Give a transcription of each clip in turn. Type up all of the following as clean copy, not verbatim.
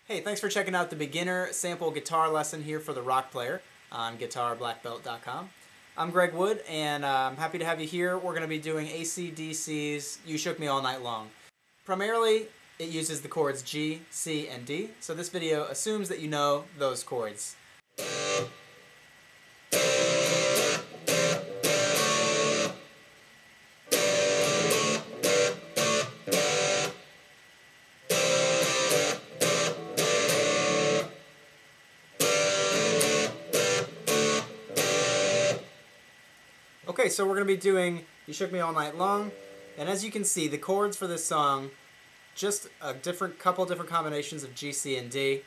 Hey, thanks for checking out the beginner sample guitar lesson here for the rock player on guitarblackbelt.com. I'm Greg Wood, and I'm happy to have you here. We're going to be doing AC/DC's You Shook Me All Night Long. Primarily, it uses the chords G, C, and D, so this video assumes that you know those chords. Okay, so we're going to be doing You Shook Me All Night Long, and as you can see, the chords for this song, just a couple different combinations of G, C, and D.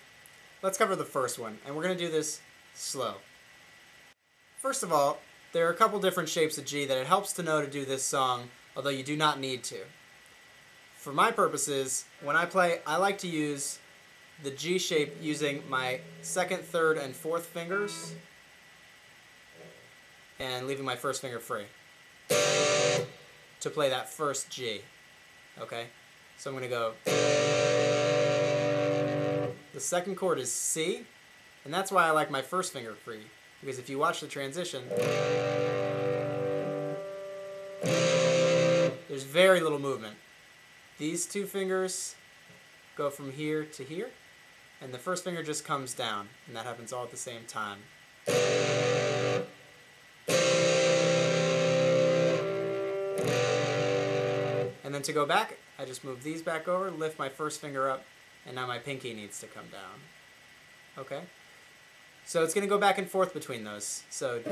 Let's cover the first one, and we're going to do this slow. First of all, there are a couple different shapes of G that it helps to know to do this song, although you do not need to. For my purposes, when I play, I like to use the G shape using my second, third, and fourth fingers, and leaving my first finger free to play that first G. Okay? So I'm going to go. The second chord is C, and that's why I like my first finger free, because if you watch the transition, there's very little movement. These two fingers go from here to here, and the first finger just comes down, and that happens all at the same time. And then to go back, I just move these back over, lift my first finger up, and now my pinky needs to come down. Okay? So it's going to go back and forth between those. So G,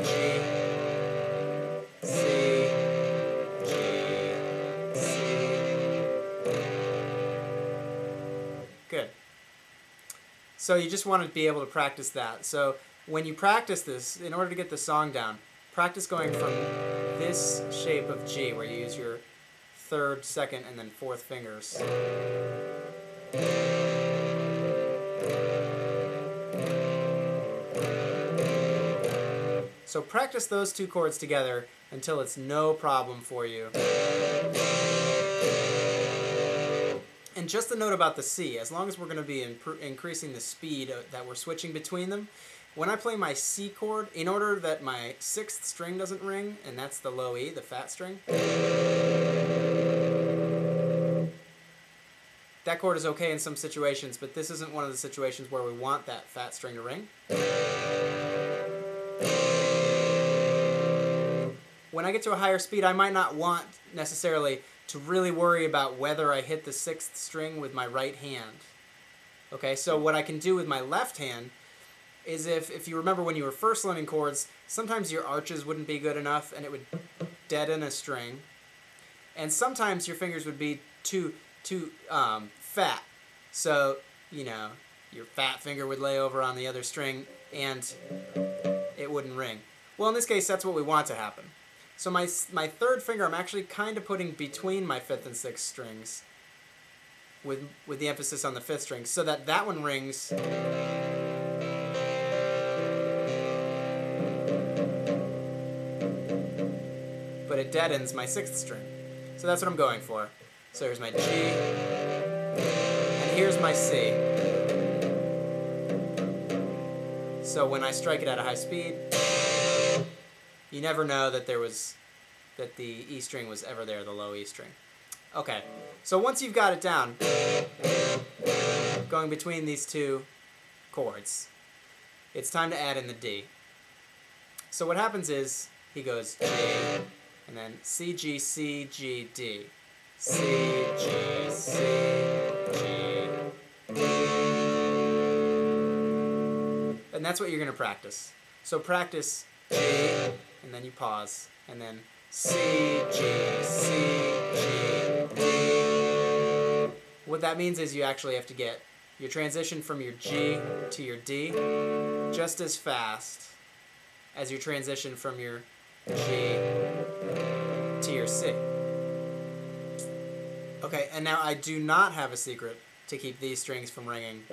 C, G, C. Good. So you just want to be able to practice that. So when you practice this, in order to get the song down, practice going from this shape of G, where you use your third, second, and then fourth fingers. So practice those two chords together until it's no problem for you. And just a note about the C, as long as we're going to be increasing the speed that we're switching between them, when I play my C chord, in order that my sixth string doesn't ring, and that's the low E, the fat string, that chord is okay in some situations, but this isn't one of the situations where we want that fat string to ring. When I get to a higher speed, I might not want necessarily to really worry about whether I hit the sixth string with my right hand. Okay, so what I can do with my left hand is if you remember when you were first learning chords, sometimes your arches wouldn't be good enough and it would deaden a string. And sometimes your fingers would be too fat. So, you know, your fat finger would lay over on the other string and it wouldn't ring. Well, in this case, that's what we want to happen. So my third finger, I'm actually kind of putting between my fifth and sixth strings with the emphasis on the fifth string so that that one rings. But it deadens my sixth string. So that's what I'm going for. So here's my G, and here's my C. So when I strike it at a high speed, you never know that that the E string was ever there, the low E string. Okay, so once you've got it down, going between these two chords, it's time to add in the D. So what happens is, he goes G, and then C, G, C, G, D. C, G, C, G, D. And that's what you're going to practice. So practice G, and then you pause, and then C, G, C, G, D. What that means is you actually have to get your transition from your G to your D just as fast as your transition from your G to your C. Okay, and now I do not have a secret to keep these strings from ringing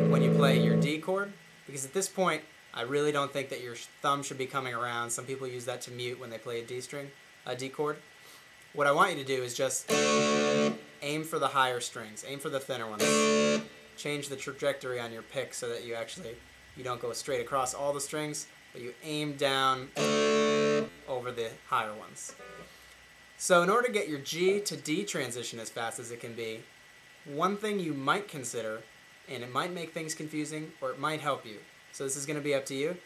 when you play your D chord, because at this point, I really don't think that your thumb should be coming around. Some people use that to mute when they play a D chord. What I want you to do is just aim for the higher strings, aim for the thinner ones. change the trajectory on your pick so that you don't go straight across all the strings, but you aim down over the higher ones. So in order to get your G to D transition as fast as it can be, one thing you might consider, and it might make things confusing or it might help you, so this is going to be up to you.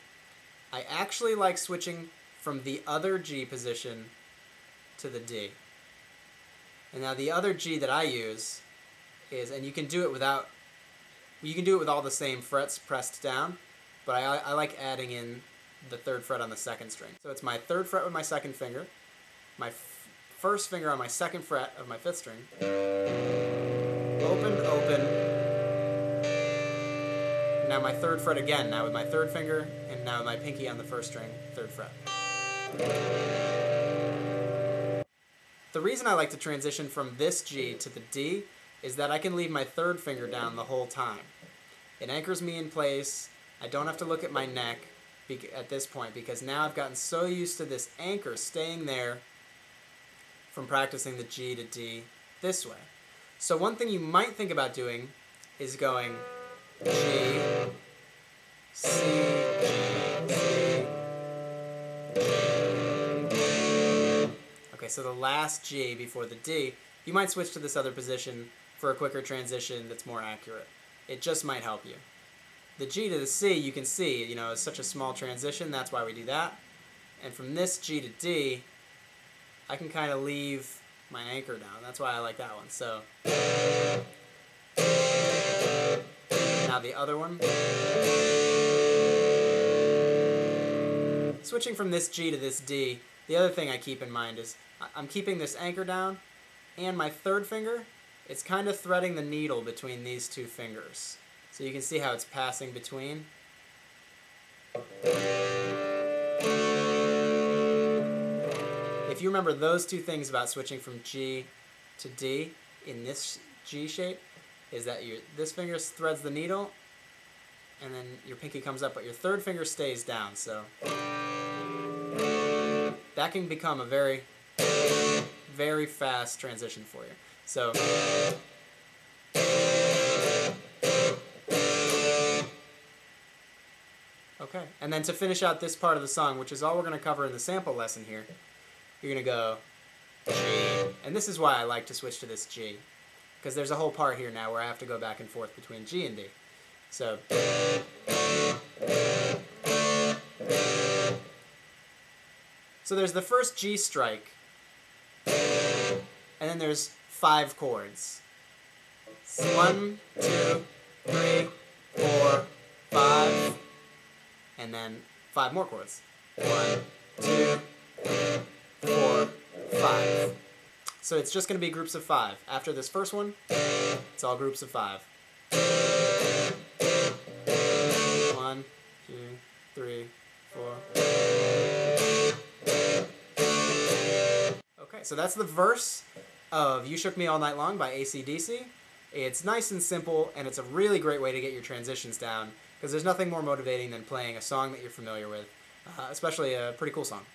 I actually like switching from the other G position to the D. And now the other G that I use is, and you can do it with all the same frets pressed down, but I like adding in the 3rd fret on the 2nd string. So it's my 3rd fret with my 2nd finger, my 1st finger on my 2nd fret of my 5th string, open, open, now my 3rd fret again, now with my 3rd finger, and now my pinky on the 1st string, 3rd fret. The reason I like to transition from this G to the D is that I can leave my 3rd finger down the whole time. It anchors me in place. I don't have to look at my neck at this point because now I've gotten so used to this anchor staying there from practicing the G to D this way. So one thing you might think about doing is going G, C, G, C. Okay, so the last G before the D, you might switch to this other position for a quicker transition that's more accurate. It just might help you. The G to the C, you can see, is such a small transition, that's why we do that. And from this G to D, I can kind of leave my anchor down. That's why I like that one. So now the other one. Switching from this G to this D, the other thing I keep in mind is I'm keeping this anchor down, and my 3rd finger, it's kind of threading the needle between these 2 fingers. So you can see how it's passing between. If you remember those 2 things about switching from G to D in this G shape, is that this finger threads the needle, and then your pinky comes up, but your 3rd finger stays down. So that can become a very, very fast transition for you. So okay, and then to finish out this part of the song, which is all we're going to cover in the sample lesson here, you're going to go G, and this is why I like to switch to this G, because there's a whole part here now where I have to go back and forth between G and D. So there's the first G strike, and then there's 5 chords. 1, 2, 3, 4, 5, and then 5 more chords. 1, 2, 3, 4, 5. So it's just going to be groups of 5. After this first one, it's all groups of 5. 1, 2, 3, 4. Okay, so that's the verse of You Shook Me All Night Long by AC/DC. It's nice and simple, and it's a really great way to get your transitions down, because there's nothing more motivating than playing a song that you're familiar with, especially a pretty cool song.